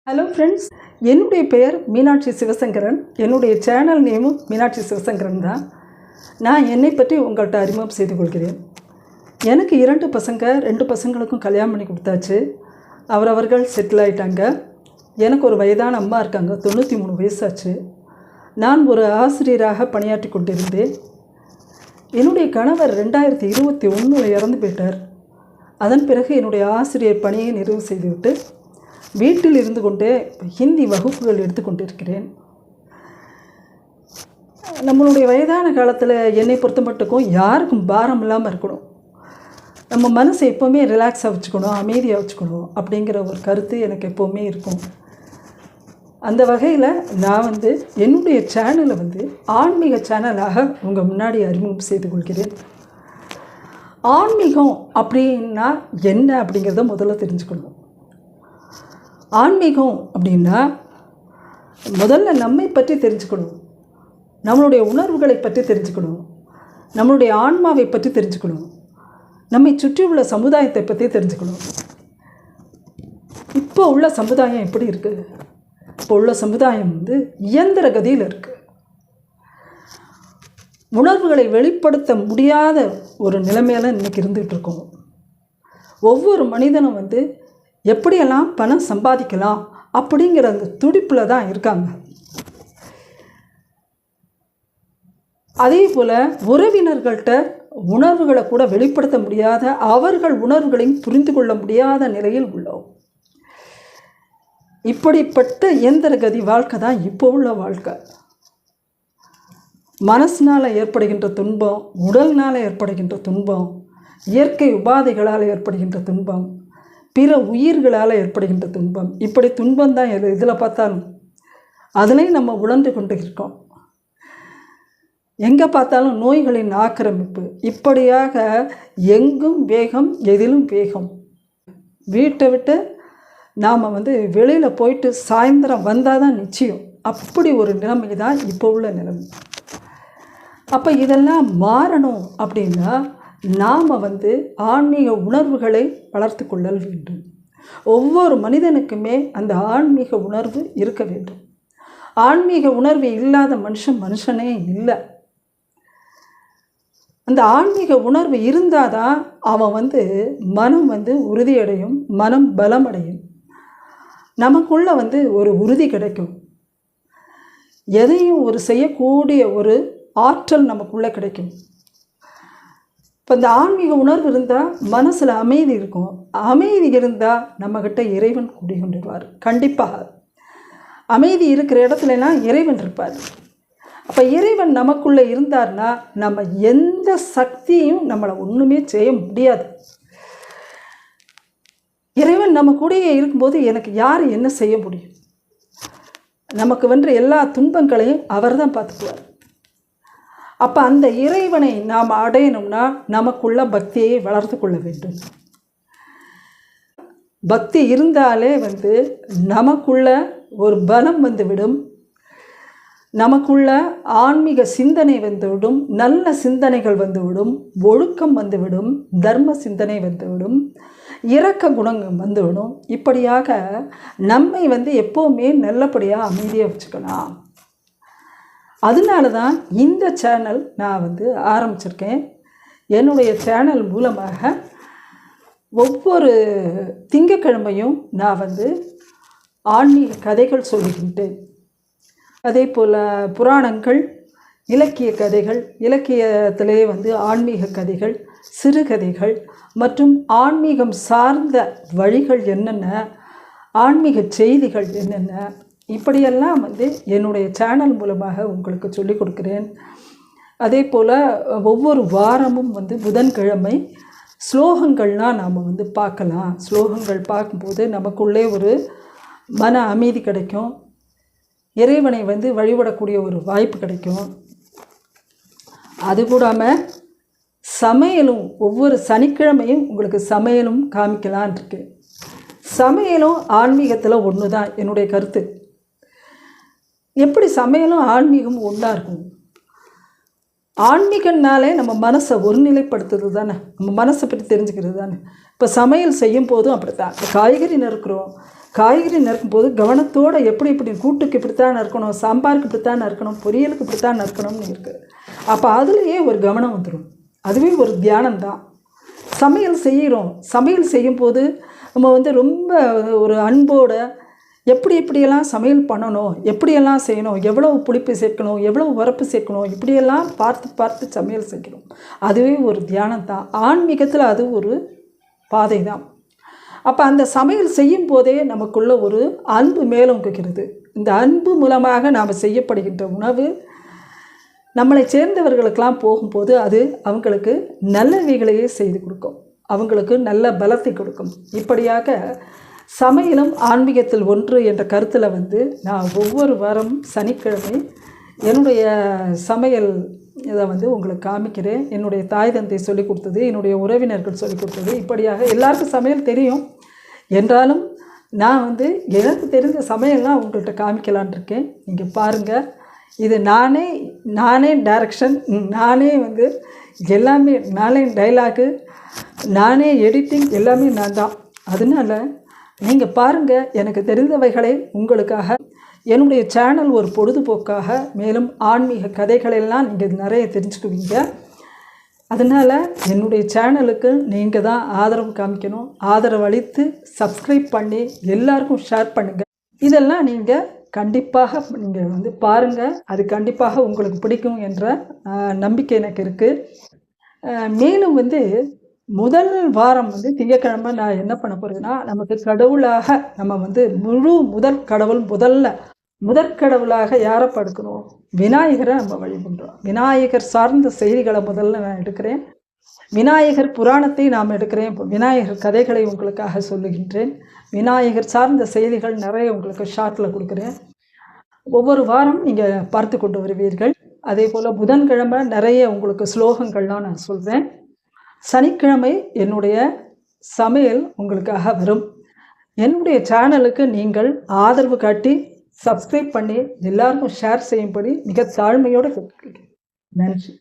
Hello friends, என்னுடைய பெயர் மீனாட்சி சிவசங்கரன். என்னுடைய சேனல் நேமும் மீனாட்சி சிவசங்கரன் தான். நான் என்னை பற்றி உங்கள்கிட்ட அறிமுகம் செய்து கொள்கிறேன். எனக்கு 2 பசங்க, 2 பசங்களுக்கும் கல்யாணம் பண்ணி கொடுத்தாச்சு. அவர்கள் செட்டில் ஆகிட்டாங்க. எனக்கு ஒரு வயதான அம்மா இருக்காங்க, 93 வயசாச்சு. நான் ஒரு ஆசிரியராக பணியாற்றி கொண்டிருந்தேன். என்னுடைய கணவர் 2021 இறந்து போயிட்டார். அதன் பிறகு என்னுடைய ஆசிரியர் பணியை நிறைவு செய்துவிட்டு வீட்டில் இருந்து கொண்டே ஹிந்தி வகுப்புகள் எடுத்துக்கொண்டிருக்கிறேன். நம்மளுடைய வயதான காலத்தில் என்னை பொறுத்த மட்டுக்கும் யாருக்கும் பாரம் இல்லாமல் இருக்கணும், நம்ம மனசை எப்போவுமே ரிலாக்ஸாக வச்சுக்கணும், அமைதியாக வச்சுக்கணும் அப்படிங்கிற ஒரு கருத்து எனக்கு எப்போவுமே இருக்கும். அந்த வகையில் நான் என்னுடைய சேனலை ஆன்மீக சேனலாக உங்கள் முன்னாடி அறிமுகம் செய்து கொள்கிறேன். ஆன்மீகம் அப்படின்னா என்ன அப்படிங்கிறத முதல்ல தெரிஞ்சுக்கணும். ஆன்மீகம் அப்படின்னா முதல்ல நம்மை பற்றி தெரிஞ்சுக்கணும், நம்மளுடைய உணர்வுகளை பற்றி தெரிஞ்சுக்கணும், நம்மளுடைய ஆன்மாவை பற்றி தெரிஞ்சுக்கணும், நம்மை சுற்றி உள்ள சமுதாயத்தை பற்றி தெரிஞ்சுக்கணும். இப்போ உள்ள சமுதாயம் எப்படி இருக்குது? இப்போ உள்ள சமுதாயம் இயந்திர கதியில் இருக்குது. உணர்வுகளை வெளிப்படுத்த முடியாத ஒரு நிலைமையில இன்றைக்கி இருந்துகிட்ருக்கோம். ஒவ்வொரு மனிதனும் எப்படியெல்லாம் பணம் சம்பாதிக்கலாம் அப்படிங்கிற அந்த துடிப்பில் தான் இருக்காங்க. அதே போல் உறவினர்கள்ட்ட உணர்வுகளை கூட வெளிப்படுத்த முடியாத, அவர்கள் உணர்வுகளையும் புரிந்து கொள்ள முடியாத நிலையில் உள்ளோம். இப்படிப்பட்ட இயந்திரகதி வாழ்க்கை தான் இப்போ உள்ள வாழ்க்கை. மனசினால் ஏற்படுகின்ற துன்பம், உடல்னால் ஏற்படுகின்ற துன்பம், இயற்கை உபாதைகளால் ஏற்படுகின்ற துன்பம், பிற உயிர்களால் ஏற்படுகின்ற துன்பம், இப்படி துன்பம் தான் இதில் பார்த்தாலும் அதுலேயும் நம்ம உணர்ந்து கொண்டு இருக்கோம். எங்கே பார்த்தாலும் நோய்களின் ஆக்கிரமிப்பு, இப்படியாக எங்கும் வேகம், எதிலும் வேகம். வீட்டை விட்டு நாம் வெளியில் போயிட்டு சாயந்தரம் வந்தால் தான் நிச்சயம், அப்படி ஒரு நிலைமை தான் இப்போ உள்ள நிலைமை. அப்போ இதெல்லாம் மாறணும் அப்படின்னா நாம் ஆன்மீக உணர்வுகளை வளர்த்து கொள்ளல் வேண்டும். ஒவ்வொரு மனிதனுக்குமே அந்த ஆன்மீக உணர்வு இருக்க வேண்டும். ஆன்மீக உணர்வு இல்லாத மனுஷனே இல்லை. அந்த ஆன்மீக உணர்வு இருந்தால் தான் அவன் மனம் உறுதியடையும், மனம் பலமடையும், நமக்குள்ள ஒரு உறுதி கிடைக்கும், எதையும் ஒரு செய்யக்கூடிய ஒரு ஆற்றல் நமக்குள்ளே கிடைக்கும். இப்போ இந்த ஆன்மீக உணர்வு இருந்தால் மனசில் அமைதி இருக்கும். அமைதி இருந்தால் நம்மக்கிட்ட இறைவன் குடிகொண்டிருவார். கண்டிப்பாக அமைதி இருக்கிற இடத்துலலாம் இறைவன் இருப்பார். அப்போ இறைவன் நமக்குள்ளே இருந்தார்னா நம்ம எந்த சக்தியும் நம்மளை ஒன்றுமே செய்ய முடியாது. இறைவன் நம்ம கூடயே இருக்கும்போது எனக்கு யார் என்ன செய்ய முடியும்? நமக்கு எல்லா துன்பங்களையும் அவர் தான் பார்த்துக்குவார். அப்போ அந்த இறைவனை நாம் அடையணும்னா நமக்குள்ள பக்தியை வளர்த்து கொள்ள வேண்டும். பக்தி இருந்தாலே நமக்குள்ள ஒரு பலம் வந்துவிடும், நமக்குள்ள ஆன்மீக சிந்தனை வந்துவிடும், நல்ல சிந்தனைகள் வந்துவிடும், ஒழுக்கம் வந்துவிடும், தர்ம சிந்தனை வந்துவிடும், இரக்க குணங்கள் வந்துவிடும். இப்படியாக நம்மை எப்போவுமே நல்லபடியாக அமைதியாக வச்சுக்கலாம். அதனால தான் இந்த சேனல் நான் ஆரம்பிச்சிருக்கேன். என்னுடைய சேனல் மூலமாக ஒவ்வொரு திங்கட்கிழமையும் நான் ஆன்மீக கதைகள் சொல்லுகின்றேன். அதே போல் புராணங்கள், இலக்கிய கதைகள், இலக்கியத்திலே ஆன்மீக கதைகள், சிறுகதைகள் மற்றும் ஆன்மீகம் சார்ந்த வழிகள் என்னென்ன, ஆன்மீக செய்திகள் என்னென்ன, இப்படியெல்லாம் என்னுடைய சேனல் மூலமாக உங்களுக்கு சொல்லிக் கொடுக்குறேன். அதே போல் ஒவ்வொரு வாரமும் புதன்கிழமை ஸ்லோகங்கள்லாம் நாம் பார்க்கலாம். ஸ்லோகங்கள் பார்க்கும்போது நமக்குள்ளே ஒரு மன அமைதி கிடைக்கும், இறைவனை வழிபடக்கூடிய ஒரு வாய்ப்பு கிடைக்கும். அது கூடாமல் சமையலும், ஒவ்வொரு சனிக்கிழமையும் உங்களுக்கு சமையலும் காமிக்கலான் இருக்கு. சமையலும் ஆன்மீகத்தில் ஒன்று தான் என்னுடைய கருத்து. எப்படி சமையலும் ஆன்மீகம் ஒன்றா இருக்கும்? ஆன்மீகம்னாலே நம்ம மனசை ஒருநிலைப்படுத்துறது தானே, நம்ம மனசை பற்றி தெரிஞ்சுக்கிறது தானே. இப்போ சமையல் செய்யும் போதும் அப்படி தான். இப்போ காய்கறி நறுக்கிறோம், காய்கறி நறுக்கும்போது கவனத்தோடு எப்படி இப்படி கூட்டுக்கு இப்படித்தான் நறுக்கணும், சாம்பாருக்கு இப்படித்தான் நறுக்கணும், பொரியலுக்கு இப்படித்தான் நறுக்கணும்னு இருக்குது. அப்போ அதுலேயே ஒரு கவனம் வந்துடும். அதுவே ஒரு தியானம்தான். சமையல் செய்கிறோம், சமையல் செய்யும்போது நம்ம வந்து ரொம்ப ஒரு அன்போடு எப்படியெல்லாம் சமையல் பண்ணணும், எப்படியெல்லாம் செய்யணும், எவ்வளவு புளிப்பு சேர்க்கணும், எவ்வளவு உரப்பு சேர்க்கணும், இப்படியெல்லாம் பார்த்து சமையல் செய்யணும். அதுவே ஒரு தியானம் தான். ஆன்மீகத்தில் அது ஒரு பாதை தான். அப்போ அந்த சமையல் செய்யும் போதே நமக்குள்ள ஒரு அன்பு மேலோங்குகிறது. இந்த அன்பு மூலமாக நாம் செய்யப்படுகின்ற உணவு நம்மளை சேர்ந்தவர்களுக்கெல்லாம் போகும்போது அது அவங்களுக்கு நல்லவைகளையே செய்து கொடுக்கும், அவங்களுக்கு நல்ல பலத்தை கொடுக்கும். இப்படியாக சமையலும் ஆன்மீகத்தில் ஒன்று என்ற கருத்தில் வந்து நான் ஒவ்வொரு வாரமும் சனிக்கிழமை என்னுடைய சமையல் இதை வந்து உங்களுக்கு காமிக்கிறேன். என்னுடைய தாய் தந்தை சொல்லிக் கொடுத்தது, என்னுடைய உறவினர்கள் சொல்லிக் கொடுத்தது. இப்படியாக எல்லாருக்கும் சமையல் தெரியும் என்றாலும் நான் வந்து எனக்கு தெரிஞ்ச சமையல்லாம் உங்கள்கிட்ட காமிக்கலான் இருக்கேன். நீங்கள் பாருங்கள். இது நானே டைரக்ஷன், நானே வந்து எல்லாமே, நானே டைலாகு, நானே எடிட்டிங், எல்லாமே நான் தான். அதனால் நீங்கள் பாருங்கள். எனக்கு தெரிந்தவைகளை உங்களுக்காக என்னுடைய சேனல் ஒரு பொழுதுபோக்காக, மேலும் ஆன்மீக கதைகளெல்லாம் நீங்கள் நிறைய தெரிஞ்சுக்குவீங்க. அதனால் என்னுடைய சேனலுக்கு நீங்கள் தான் ஆதரவு காமிக்கணும். ஆதரவு அளித்து சப்ஸ்கிரைப் பண்ணி எல்லாருக்கும் ஷேர் பண்ணுங்கள். இதெல்லாம் நீங்கள் கண்டிப்பாக நீங்கள் வந்து பாருங்கள். அது கண்டிப்பாக உங்களுக்கு பிடிக்கும் என்ற நம்பிக்கை எனக்கு இருக்குது. மேலும் வந்து முதல் வாரம் வந்து திங்கட்கிழமை நான் என்ன பண்ண போகிறேன்னா, நமக்கு கடவுளாக நம்ம வந்து முதற்கடவுளாக யாரை படுக்கணும்? விநாயகரை நம்ம வழிபடுறோம். விநாயகர் சார்ந்த செய்திகளை முதல்ல நான் எடுக்கிறேன். விநாயகர் புராணத்தை நாம் எடுக்கிறேன். விநாயகர் கதைகளை உங்களுக்காக சொல்லுகின்றேன். விநாயகர் சார்ந்த செய்திகள் நிறைய உங்களுக்கு ஷார்ட்டில் கொடுக்குறேன். ஒவ்வொரு வாரம் நீங்கள் பார்த்து கொண்டு வருவீர்கள். அதே போல் புதன்கிழமை நிறைய உங்களுக்கு ஸ்லோகங்கள்லாம் நான் சொல்கிறேன். சனிக்கிழமை என்னுடைய சமையல் உங்களுக்காக வரும். என்னுடைய சேனலுக்கு நீங்கள் ஆதரவு காட்டி சப்ஸ்கிரைப் பண்ணி எல்லாருக்கும் ஷேர் செய்யும்படி மிக தாழ்மையோடு கேட்டுக்கிறேன். நன்றி.